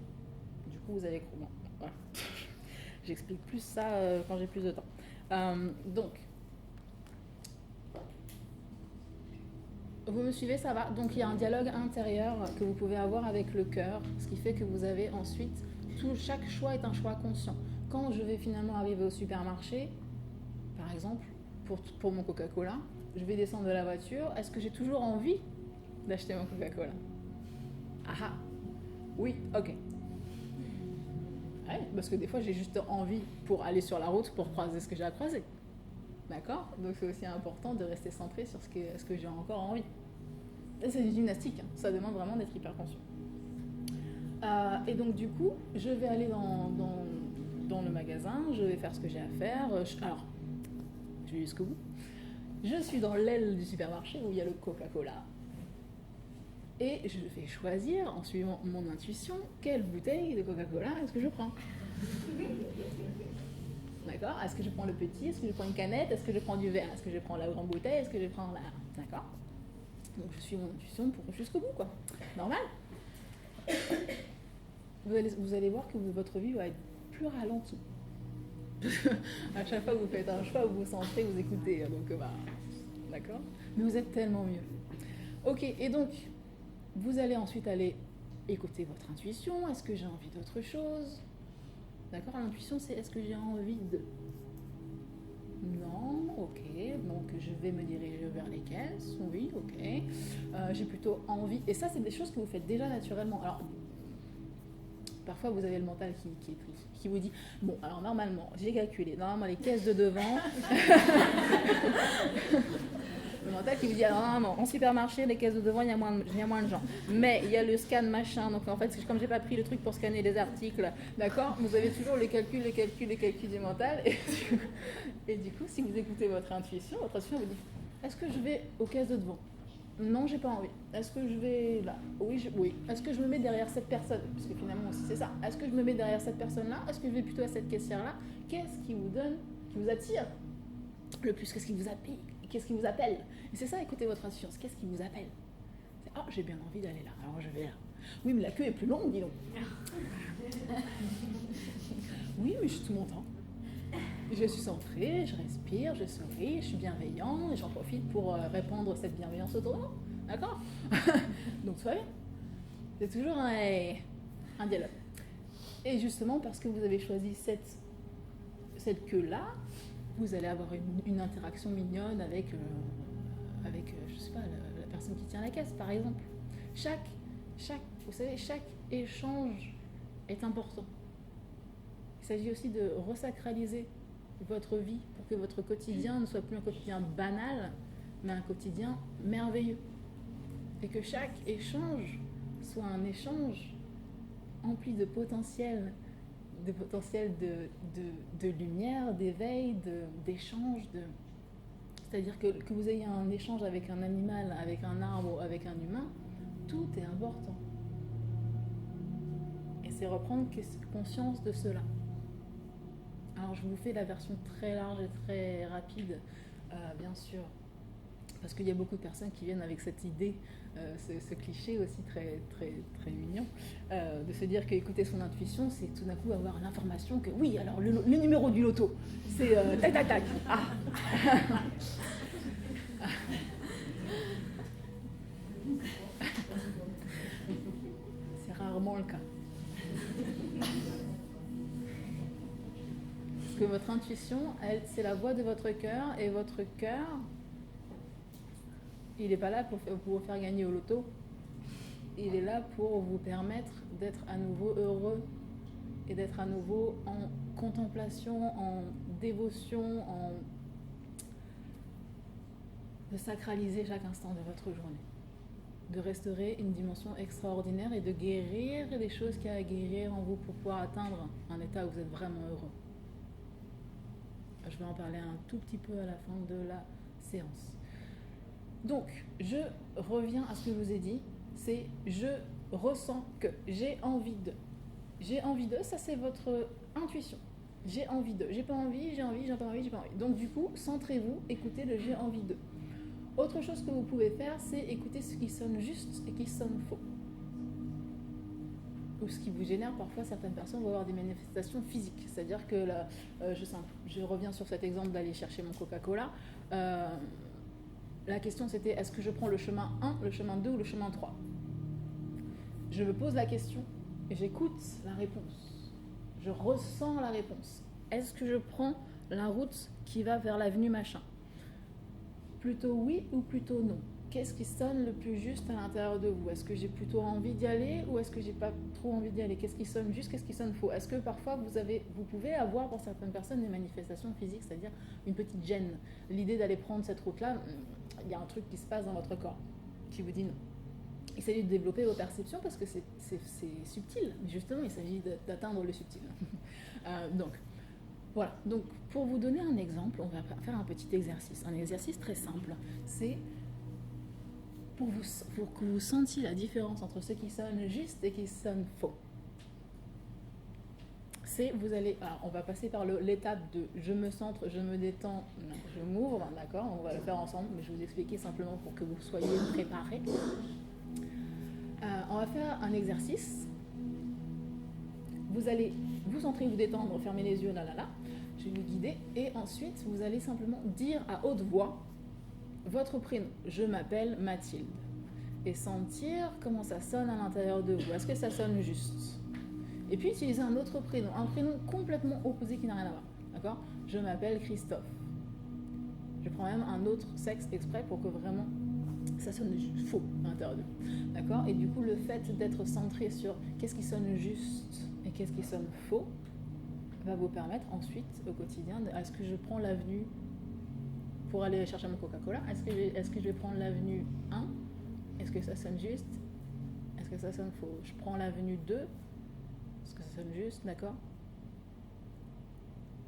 Du coup, vous allez... Bon, voilà. J'explique plus ça quand j'ai plus de temps. Donc, vous me suivez, ça va? Donc il y a un dialogue intérieur que vous pouvez avoir avec le cœur, ce qui fait que vous avez ensuite, chaque choix est un choix conscient. Quand je vais finalement arriver au supermarché, par exemple, pour mon Coca-Cola, je vais descendre de la voiture, est-ce que j'ai toujours envie d'acheter mon Coca-Cola? Ah, oui, ok. Ouais, parce que des fois j'ai juste envie pour aller sur la route pour croiser ce que j'ai à croiser. D'accord? Donc c'est aussi important de rester centré sur ce que j'ai encore envie. Et c'est une gymnastique, hein. Ça demande vraiment d'être hyper conscient. Et donc du coup, je vais aller dans le magasin, je vais faire ce que j'ai à faire. Alors, je vais jusqu'au bout. Je suis dans l'aile du supermarché où il y a le Coca-Cola. Et je vais choisir, en suivant mon intuition, quelle bouteille de Coca-Cola est-ce que je prends. D'accord? Est-ce que je prends le petit? Est-ce que je prends une canette? Est-ce que je prends du verre? Est-ce que je prends la grande bouteille? Est-ce que je prends la... D'accord? Donc je suis mon intuition pour jusqu'au bout, quoi. Normal. Vous allez voir que votre vie va être plus ralentie. À chaque fois que vous faites un choix, vous vous centrez, vous écoutez. Donc, d'accord? Mais vous êtes tellement mieux. Ok, et donc, vous allez ensuite aller écouter votre intuition. Est-ce que j'ai envie d'autre chose? D'accord? L'intuition, c'est est-ce que j'ai envie de... Non, ok. Donc, je vais me diriger vers les caisses. Oui, ok. J'ai plutôt envie... Et ça, c'est des choses que vous faites déjà naturellement. Alors, parfois, vous avez le mental qui vous dit, bon, alors normalement, j'ai calculé, normalement, les caisses de devant... Le mental qui vous dit, alors normalement, en supermarché, les caisses de devant, il y a moins de gens. Mais il y a le scan machin, donc en fait, comme j'ai pas pris le truc pour scanner les articles, d'accord, vous avez toujours le calcul du mental. Et du coup, si vous écoutez votre intuition vous dit, est-ce que je vais aux caisses de devant? Non, j'ai pas envie. Est-ce que je vais là? Oui, oui. Est-ce que je me mets derrière cette personne? Parce que finalement aussi c'est ça. Est-ce que je me mets derrière cette personne-là? Est-ce que je vais plutôt à cette caissière-là? Qu'est-ce qui vous donne, qui vous attire le plus? Qu'est-ce qui vous appelle? Qu'est-ce qui vous appelle? Et c'est ça, écoutez votre intuition. Qu'est-ce qui vous appelle? C'est, oh, j'ai bien envie d'aller là, alors je vais là. Oui, mais la queue est plus longue, dis donc. Oui, mais je suis tout mon temps. Je suis centrée, je respire, je souris, je suis bienveillant et j'en profite pour répandre cette bienveillance autour de moi. D'accord? Donc, tout va bien. C'est toujours un dialogue. Et justement, parce que vous avez choisi cette queue-là, vous allez avoir une interaction mignonne avec je sais pas, la personne qui tient la caisse, par exemple. Vous savez, chaque échange est important. Il s'agit aussi de resacraliser votre vie pour que votre quotidien ne soit plus un quotidien banal, mais un quotidien merveilleux. Et que chaque échange soit un échange empli de potentiel de lumière, d'éveil, d'échange. C'est-à-dire que vous ayez un échange avec un animal, avec un arbre, avec un humain, tout est important. Et c'est reprendre conscience de cela. Alors je vous fais la version très large et très rapide, bien sûr, parce qu'il y a beaucoup de personnes qui viennent avec cette idée, ce cliché aussi très, très, très mignon, de se dire qu'écouter son intuition, c'est tout d'un coup avoir l'information que oui, alors le numéro du loto, c'est tac tac tac. Ah. C'est rarement le cas. Que votre intuition, c'est la voix de votre cœur, et votre cœur, il n'est pas là pour vous faire gagner au loto, il est là pour vous permettre d'être à nouveau heureux et d'être à nouveau en contemplation, en dévotion, de sacraliser chaque instant de votre journée, de restaurer une dimension extraordinaire et de guérir les choses qu'il y a à guérir en vous pour pouvoir atteindre un état où vous êtes vraiment heureux. Je vais en parler un tout petit peu à la fin de la séance. Donc, je reviens à ce que je vous ai dit, c'est je ressens que j'ai envie de. J'ai envie de, ça c'est votre intuition. J'ai envie de. J'ai pas envie, j'ai envie, j'ai pas envie, j'ai pas envie. Donc du coup, centrez-vous, écoutez le j'ai envie de. Autre chose que vous pouvez faire, c'est écouter ce qui sonne juste et qui sonne faux. Ou ce qui vous génère, parfois certaines personnes vont avoir des manifestations physiques. C'est-à-dire que, je reviens sur cet exemple d'aller chercher mon Coca-Cola, la question c'était est-ce que je prends le chemin 1, le chemin 2 ou le chemin 3 ? Je me pose la question et j'écoute la réponse. Je ressens la réponse. Est-ce que je prends la route qui va vers l'avenue machin ? Plutôt oui ou plutôt non ? Qu'est-ce qui sonne le plus juste à l'intérieur de vous ? Est-ce que j'ai plutôt envie d'y aller ou est-ce que j'ai pas trop envie d'y aller ? Qu'est-ce qui sonne juste, qu'est-ce qui sonne faux ? Est-ce que parfois vous pouvez avoir pour certaines personnes des manifestations physiques, c'est-à-dire une petite gêne ? L'idée d'aller prendre cette route-là, il y a un truc qui se passe dans votre corps qui vous dit non. Il s'agit de développer vos perceptions parce que c'est subtil. Justement, il s'agit d'atteindre le subtil. Donc, voilà. Donc, pour vous donner un exemple, on va faire un petit exercice. Un exercice très simple. C'est pour que vous sentiez la différence entre ce qui sonne juste et qui sonne faux. Alors, on va passer par l'étape de je me centre, je me détends, je m'ouvre, d'accord? On va le faire ensemble, mais je vais vous expliquer simplement pour que vous soyez préparés. On va faire un exercice. Vous allez vous centrer, vous détendre, fermer les yeux, là. Je vais vous guider. Et ensuite, vous allez simplement dire à haute voix votre prénom. Je m'appelle Mathilde. Et sentir comment ça sonne à l'intérieur de vous. Est-ce que ça sonne juste? Et puis utiliser un autre prénom, un prénom complètement opposé qui n'a rien à voir. D'accord? Je m'appelle Christophe. Je prends même un autre sexe exprès pour que vraiment ça sonne faux à l'intérieur de vous. D'accord? Et du coup, le fait d'être centré sur qu'est-ce qui sonne juste et qu'est-ce qui sonne faux va vous permettre ensuite au quotidien est-ce que je prends l'avenue pour aller chercher mon Coca-Cola? Est-ce que je vais prendre l'avenue 1? Est-ce que ça sonne juste? Est-ce que ça sonne faux? Je prends l'avenue 2. Est-ce que ça sonne juste? D'accord?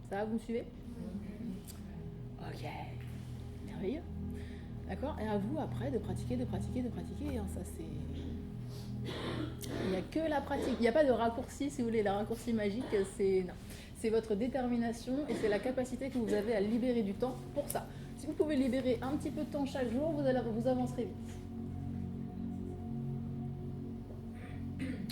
Ça va, vous me suivez? Ok. Merveilleux. D'accord? Et à vous après de pratiquer. Hein, ça c'est... Il n'y a que la pratique. Il n'y a pas de raccourci, si vous voulez. Le raccourci magique, c'est votre détermination et c'est la capacité que vous avez à libérer du temps pour ça. Si vous pouvez libérer un petit peu de temps chaque jour, vous avancerez vite.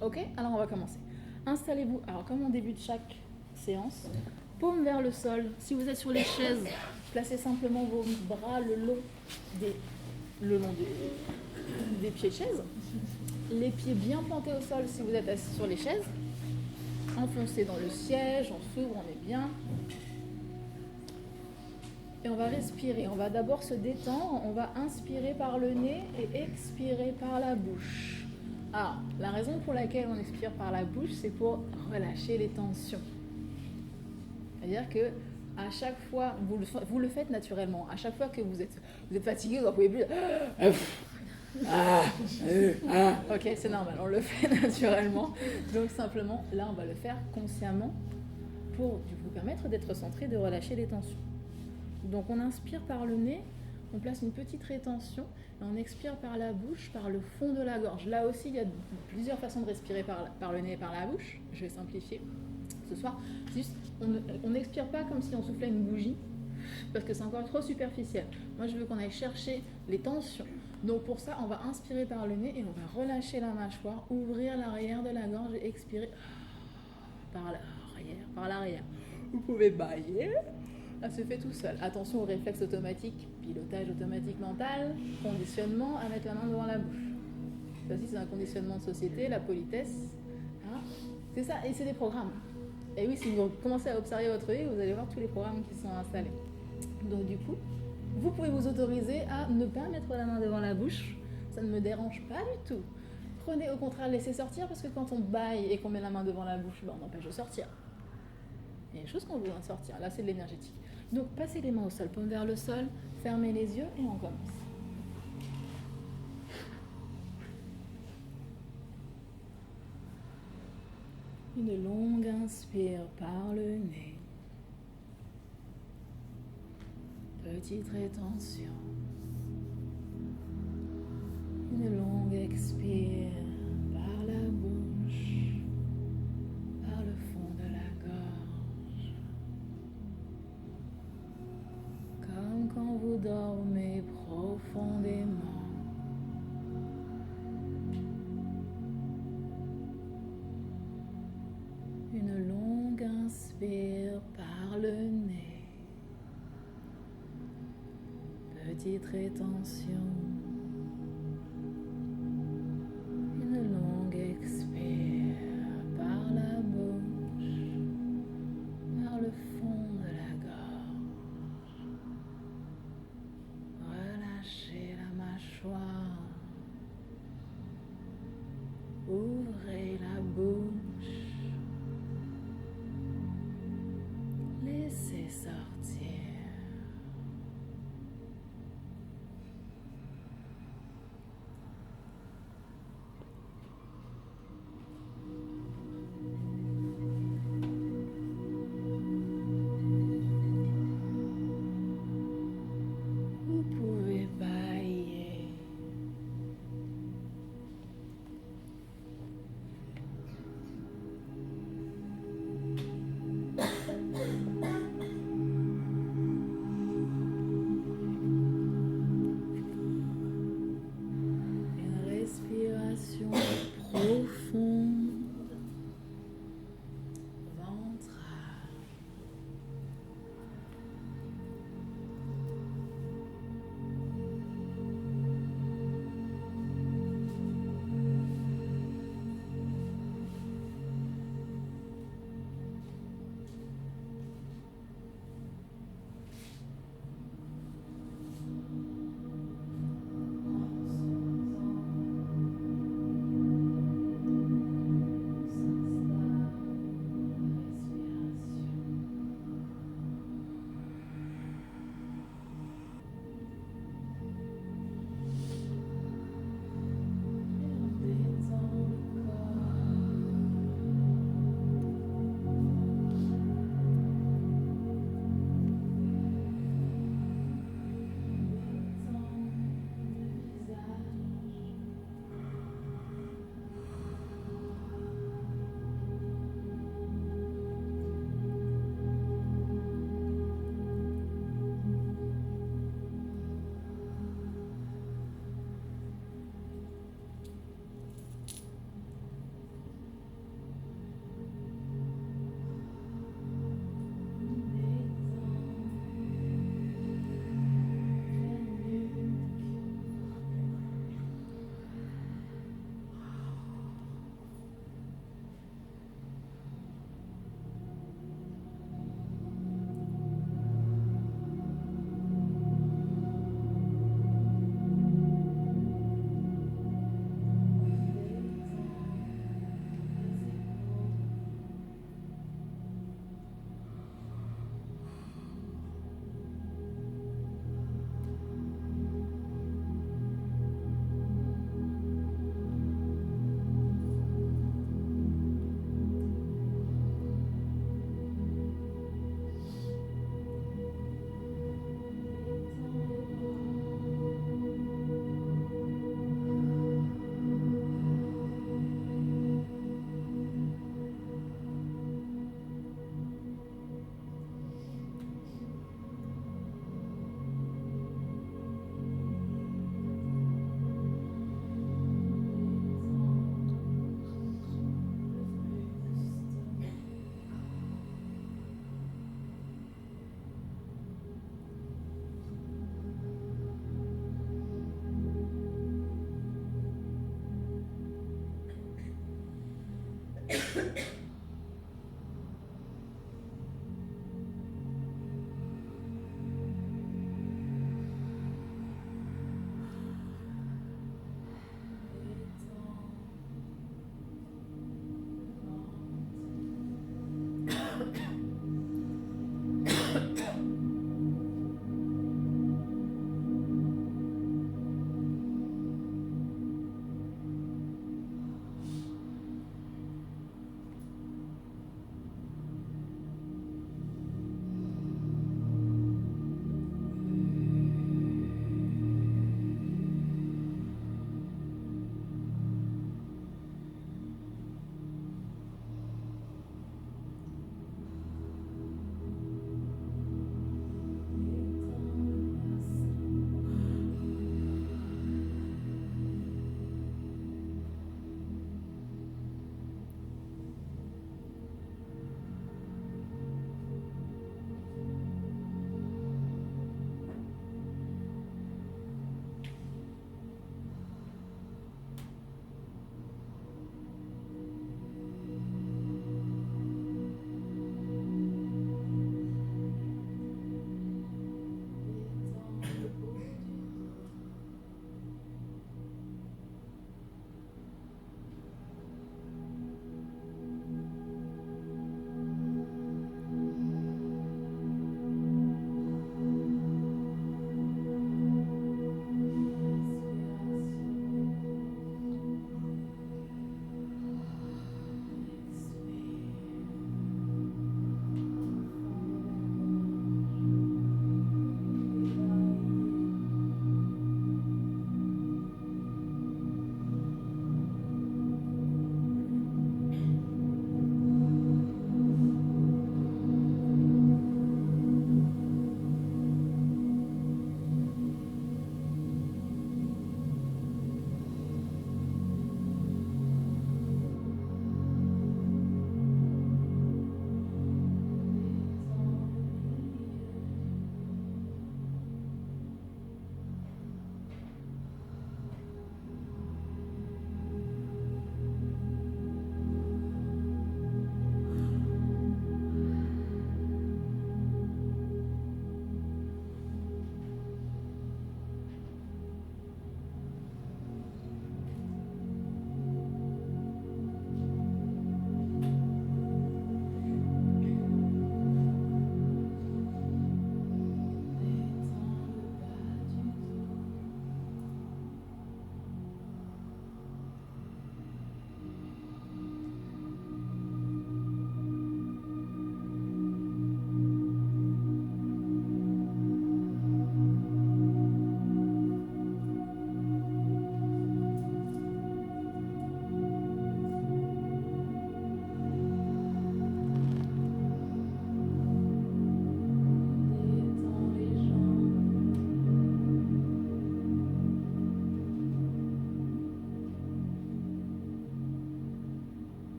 Ok? Alors on va commencer. Installez-vous. Alors comme on débute chaque séance, paume vers le sol. Si vous êtes sur les chaises, placez simplement vos bras le long des pieds de chaise. Les pieds bien plantés au sol si vous êtes assis sur les chaises. Enfoncez dans le siège, on s'ouvre, on est bien. Et on va respirer. On va d'abord se détendre. On va inspirer par le nez et expirer par la bouche. Alors, la raison pour laquelle on expire par la bouche, c'est pour relâcher les tensions. C'est-à-dire que à chaque fois, vous le faites naturellement. À chaque fois que vous êtes fatigué, vous ne pouvez plus... Ok, c'est normal, on le fait naturellement. Donc simplement, là, on va le faire consciemment pour vous permettre d'être centré, de relâcher les tensions. Donc on inspire par le nez, on place une petite rétention et on expire par la bouche, par le fond de la gorge. Là aussi, il y a plusieurs façons de respirer par le nez et par la bouche. Je vais simplifier ce soir. Juste, on n'expire pas comme si on soufflait une bougie parce que c'est encore trop superficiel. Moi, je veux qu'on aille chercher les tensions. Donc pour ça, on va inspirer par le nez et on va relâcher la mâchoire, ouvrir l'arrière de la gorge et expirer par l'arrière. Vous pouvez bailler. Ça se fait tout seul. Attention aux réflexes automatiques, pilotage automatique mental, conditionnement à mettre la main devant la bouche. Ça aussi, c'est un conditionnement de société, la politesse. Hein, c'est ça, et c'est des programmes. Et oui, si vous commencez à observer votre vie, vous allez voir tous les programmes qui sont installés. Donc du coup, vous pouvez vous autoriser à ne pas mettre la main devant la bouche. Ça ne me dérange pas du tout. Prenez au contraire, laissez sortir, parce que quand on baille et qu'on met la main devant la bouche, on empêche de sortir. Il y a des choses qu'on veut sortir. Là, c'est de l'énergétique. Donc, passez les mains au sol, paume vers le sol, fermez les yeux et on commence. Une longue inspire par le nez. Petite rétention. Une longue expire par la bouche, par le fond de la gorge. Comme quand vous dormez profondément. Une longue inspire par le nez. Petite rétention. Une longue expire par la bouche, par le fond de la gorge. Relâchez la mâchoire. Ouvrez la bouche. Laissez sortir.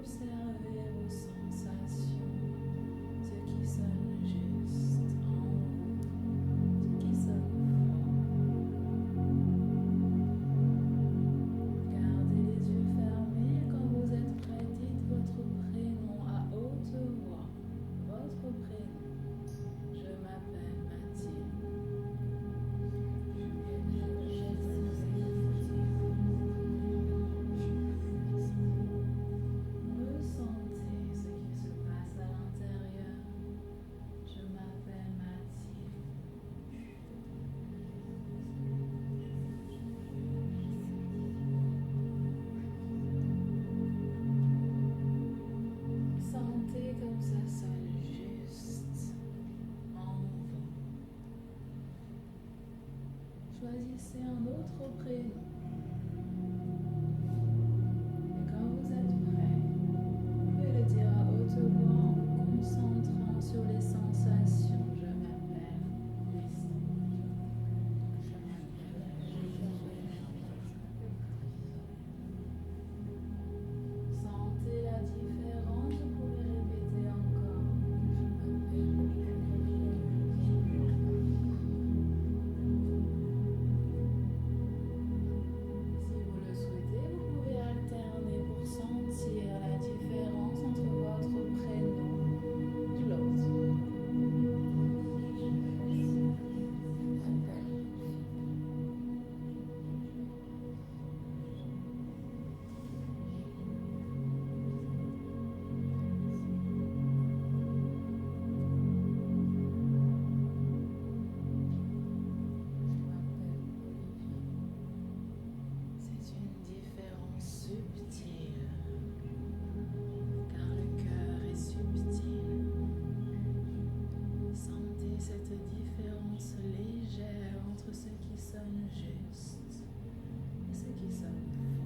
Observez vos sensations, ce qui sonne juste en vous, ce qui sonne fort. Gardez les yeux fermés. Quand vous êtes prêt, dites votre prénom à haute voix. Votre prénom. Je m'appelle Mathilde. Ressentez ce qui se passe à l'intérieur. Je m'appelle Mathilde. Sentez comme ça sonne juste en vous. Choisissez un autre prénom. Et quand vous êtes prêt, vous pouvez le dire à haute voix en vous concentrant sur les sensations. Je m'appelle Lucie. Je Sentez la différence, vous pouvez répéter encore. Si vous le souhaitez, vous pouvez alterner pour sentir la différence entre votre prénom et l'autre. C'est une différence subtile, car le cœur est subtil. Sentez cette différence légère entre ce qui sonne juste et ce qui sonne faux.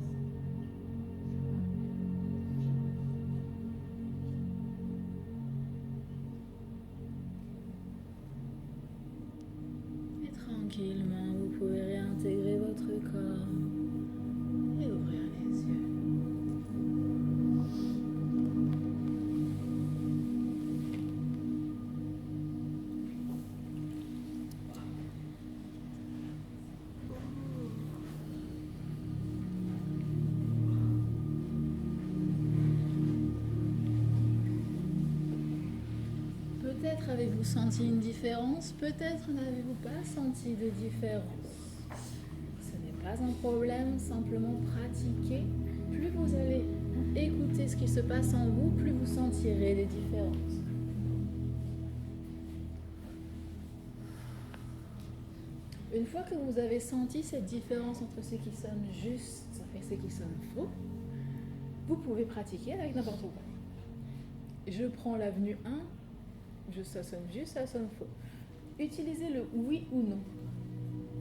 Et tranquillement, vous pouvez réintégrer votre corps et ouvrir les yeux. Peut-être avez-vous senti une différence, peut-être n'avez-vous pas senti de différence. Ce n'est pas un problème, simplement pratiquez. Plus vous allez écouter ce qui se passe en vous, plus vous sentirez des différences. Une fois que vous avez senti cette différence entre ce qui sonne juste et ce qui sonne faux, vous pouvez pratiquer avec n'importe quoi. Je prends l'avenue 1, ça sonne juste, ça sonne faux. Utilisez le oui ou non.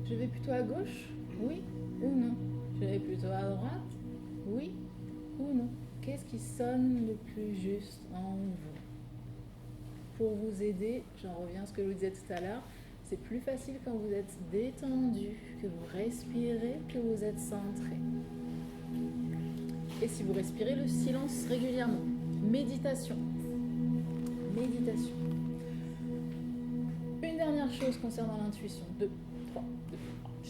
Je vais plutôt à gauche, oui ou non. Je vais plutôt à droite, oui ou non. Qu'est-ce qui sonne le plus juste en vous? Pour vous aider, j'en reviens à ce que je vous disais tout à l'heure, c'est plus facile quand vous êtes détendu, que vous respirez, que vous êtes centré. Et si vous respirez le silence régulièrement, méditation. Méditation. Une dernière chose concernant l'intuition. 2, 3, 2,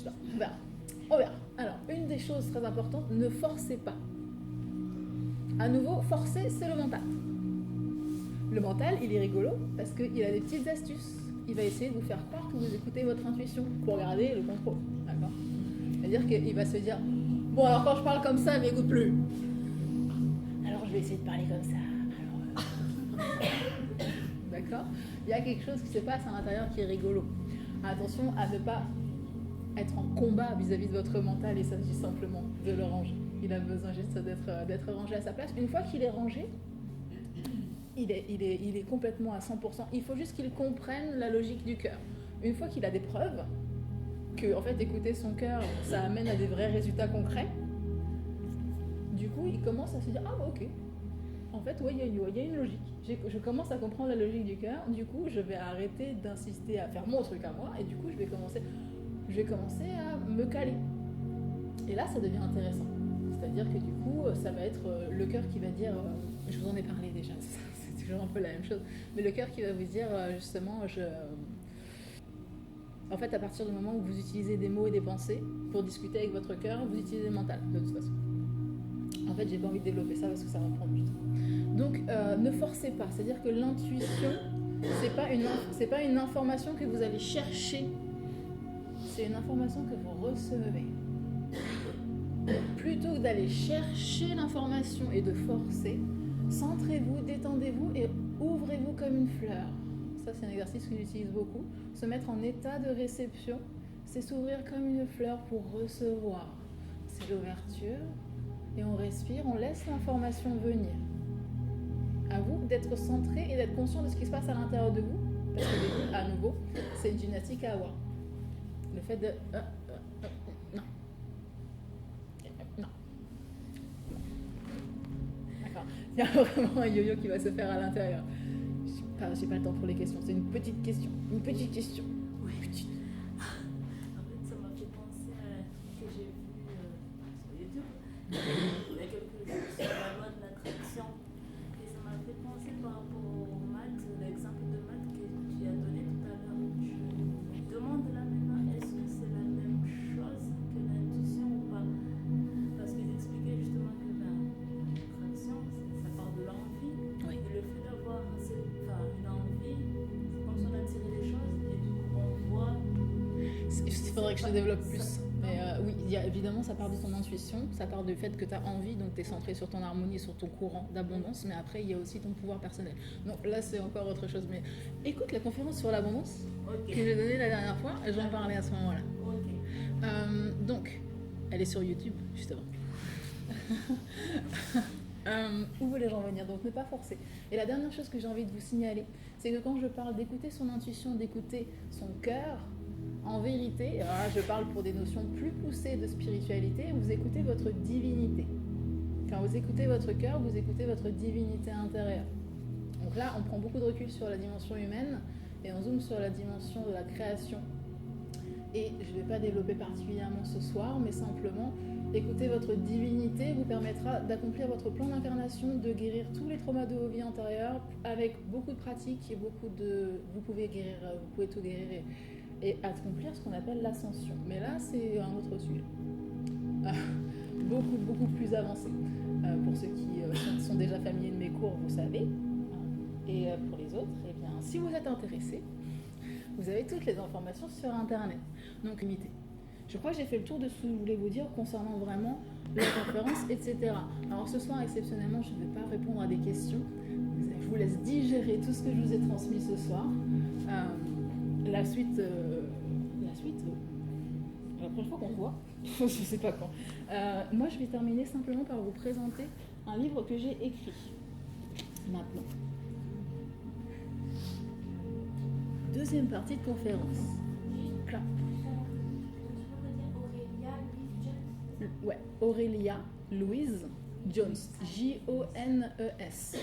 3, on verra. On verra. Alors, une des choses très importantes, ne forcez pas. À nouveau, forcer, c'est le mental. Le mental, il est rigolo parce qu'il a des petites astuces. Il va essayer de vous faire croire que vous écoutez votre intuition pour garder le contrôle. D'accord ? C'est-à-dire qu'il va se dire, bon, alors quand je parle comme ça, il m'écoute plus. Alors, je vais essayer de parler comme ça. D'accord ? Il y a quelque chose qui se passe à l'intérieur qui est rigolo. Attention à ne pas être en combat vis-à-vis de votre mental, il s'agit simplement de le ranger. Il a besoin juste d'être rangé à sa place. Une fois qu'il est rangé, il est complètement à 100%. Il faut juste qu'il comprenne la logique du cœur. Une fois qu'il a des preuves que, en fait, écouter son cœur, ça amène à des vrais résultats concrets, du coup, il commence à se dire « Ah, ok, en fait, ouais, il y a une logique. Je commence à comprendre la logique du cœur. Du coup, je vais arrêter d'insister à faire mon truc à moi. Et du coup, je vais commencer à me caler. » Et là, ça devient intéressant. C'est-à-dire que du coup, ça va être le cœur qui va dire, je vous en ai parlé déjà, c'est toujours un peu la même chose, mais le cœur qui va vous dire justement, en fait, à partir du moment où vous utilisez des mots et des pensées pour discuter avec votre cœur, vous utilisez le mental, de toute façon. En fait, j'ai pas envie de développer ça parce que ça va prendre du temps. Donc, ne forcez pas. C'est-à-dire que l'intuition, c'est pas une information que vous allez chercher. C'est une information que vous recevez. Plutôt que d'aller chercher l'information et de forcer, centrez-vous, détendez-vous et ouvrez-vous comme une fleur. Ça, c'est un exercice que j'utilise beaucoup. Se mettre en état de réception, c'est s'ouvrir comme une fleur pour recevoir. C'est l'ouverture. Et on respire, on laisse l'information venir. À vous d'être centré et d'être conscient de ce qui se passe à l'intérieur de vous. Parce que, à nouveau, c'est une gymnastique à avoir. Le fait de... non. Non. D'accord. Il y a vraiment un yo-yo qui va se faire à l'intérieur. J'ai pas le temps pour les questions. C'est une petite question. Une petite question. Oui. Petite. En fait, ça m'a fait penser à ce que j'ai vu sur YouTube. Il y a quelques jours sur la loi de l'attraction. Et ça m'a fait penser par rapport aux maths, l'exemple de maths que tu as donné tout à l'heure. Je demande là maintenant, est-ce que c'est la même chose que l'intuition ou pas? Parce qu'ils expliquaient justement que l'attraction, ça part de l'envie. Oui. Et le fait d'avoir une envie, c'est comme si on attirait les choses et du coup on voit. Il faudrait que je développe plus. Mais oui, évidemment, ça part de ton intuition, ça part du fait que tu as envie, donc tu es centré sur ton harmonie, sur ton courant d'abondance, mais après, il y a aussi ton pouvoir personnel. Donc là, c'est encore autre chose. Mais écoute la conférence sur l'abondance que j'ai donnée la dernière fois, j'en parlais à ce moment-là. Donc, elle est sur YouTube, justement. Où voulais-je en venir? Donc, ne pas forcer. Et la dernière chose que j'ai envie de vous signaler, c'est que quand je parle d'écouter son intuition, d'écouter son cœur, en vérité, alors là, je parle pour des notions plus poussées de spiritualité, vous écoutez votre divinité. Quand vous écoutez votre cœur, vous écoutez votre divinité intérieure. Donc là, on prend beaucoup de recul sur la dimension humaine et on zoome sur la dimension de la création. Et je ne vais pas développer particulièrement ce soir, mais simplement, écouter votre divinité vous permettra d'accomplir votre plan d'incarnation, de guérir tous les traumas de vos vies antérieures avec beaucoup de pratiques et vous pouvez tout guérir et accomplir ce qu'on appelle l'ascension. Mais là, c'est un autre sujet. Beaucoup plus avancé. Pour ceux qui sont déjà familiers de mes cours, vous savez. Et pour les autres, eh bien, si vous êtes intéressés, vous avez toutes les informations sur Internet. Donc, limité. Je crois que j'ai fait le tour de ce que je voulais vous dire concernant vraiment la conférence, etc. Alors, ce soir, exceptionnellement, je ne vais pas répondre à des questions. Je vous laisse digérer tout ce que je vous ai transmis ce soir. La suite, la prochaine fois qu'on se voit, je ne sais pas quand. Moi, je vais terminer simplement par vous présenter un livre que j'ai écrit maintenant. Deuxième partie de conférence. Clap. Ouais, Aurélia Louise Jones. J-O-N-E-S.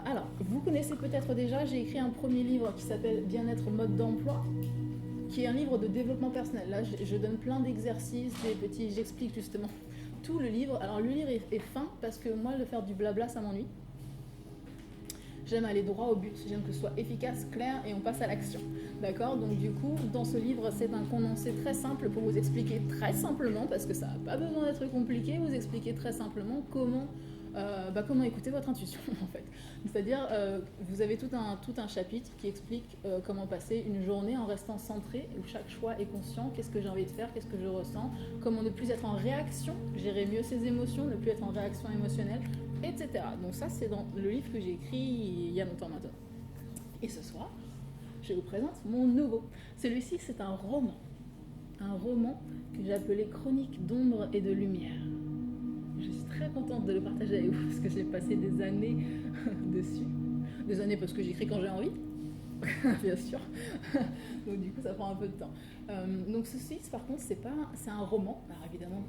Alors, vous connaissez peut-être déjà, j'ai écrit un premier livre qui s'appelle Bien-être mode d'emploi, qui est un livre de développement personnel. Là, je donne plein d'exercices, j'explique justement tout le livre. Alors, le livre est fin parce que moi, de faire du blabla, ça m'ennuie. J'aime aller droit au but, j'aime que ce soit efficace, clair et on passe à l'action. D'accord? Donc du coup, dans ce livre, c'est un condensé très simple pour vous expliquer très simplement, parce que ça n'a pas besoin d'être compliqué, vous expliquer très simplement comment écouter votre intuition en fait. C'est-à-dire, vous avez tout un chapitre qui explique comment passer une journée en restant centré, où chaque choix est conscient, qu'est-ce que j'ai envie de faire, qu'est-ce que je ressens, comment ne plus être en réaction, gérer mieux ses émotions, ne plus être en réaction émotionnelle, etc. Donc ça, c'est dans le livre que j'ai écrit il y a longtemps maintenant. Et ce soir, je vous présente mon nouveau. Celui-ci, c'est un roman que j'ai appelé Chroniques d'ombre et de lumière. Je suis très contente de le partager avec vous parce que j'ai passé des années dessus. Des années parce que j'écris quand j'ai envie, bien sûr. Donc du coup, ça prend un peu de temps. Donc ceci, par contre, c'est un roman. Alors évidemment,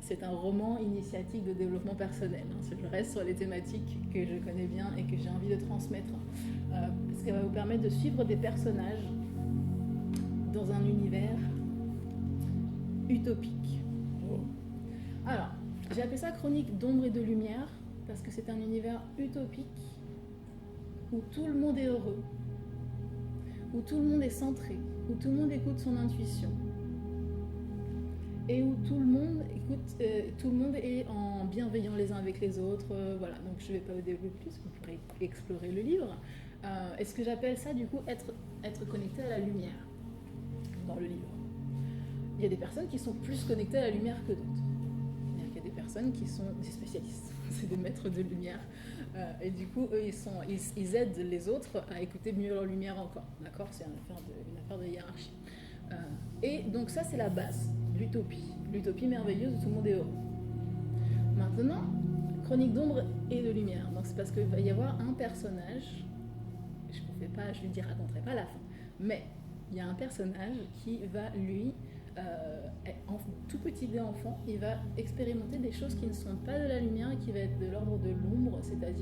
c'est un roman initiatique de développement personnel. Je reste sur les thématiques que je connais bien et que j'ai envie de transmettre. Parce qu'elle va vous permettre de suivre des personnages dans un univers utopique. Alors, j'ai appelé ça chronique d'ombre et de lumière parce que c'est un univers utopique où tout le monde est heureux, où tout le monde est centré, où tout le monde écoute son intuition et où tout le monde est en bienveillant les uns avec les autres. Voilà, donc je ne vais pas vous développer plus, vous pourrez explorer le livre. Et ce que j'appelle ça, du coup, être connecté à la lumière dans le livre. Il y a des personnes qui sont plus connectées à la lumière que d'autres. Il y a des personnes qui sont des spécialistes, c'est des maîtres de lumière. Et du coup, eux, ils aident les autres à écouter mieux leur lumière encore. D'accord ? C'est une affaire de hiérarchie. Et donc ça, c'est la base, l'utopie merveilleuse où tout le monde est heureux. Maintenant, chronique d'ombre et de lumière. Donc c'est parce qu'il va y avoir un personnage, je lui raconterai pas la fin, mais il y a un personnage qui va, lui, tout petit dès enfant, il va expérimenter des choses qui ne sont pas de la lumière et qui va être de l'ordre de l'ombre, c'est-à-dire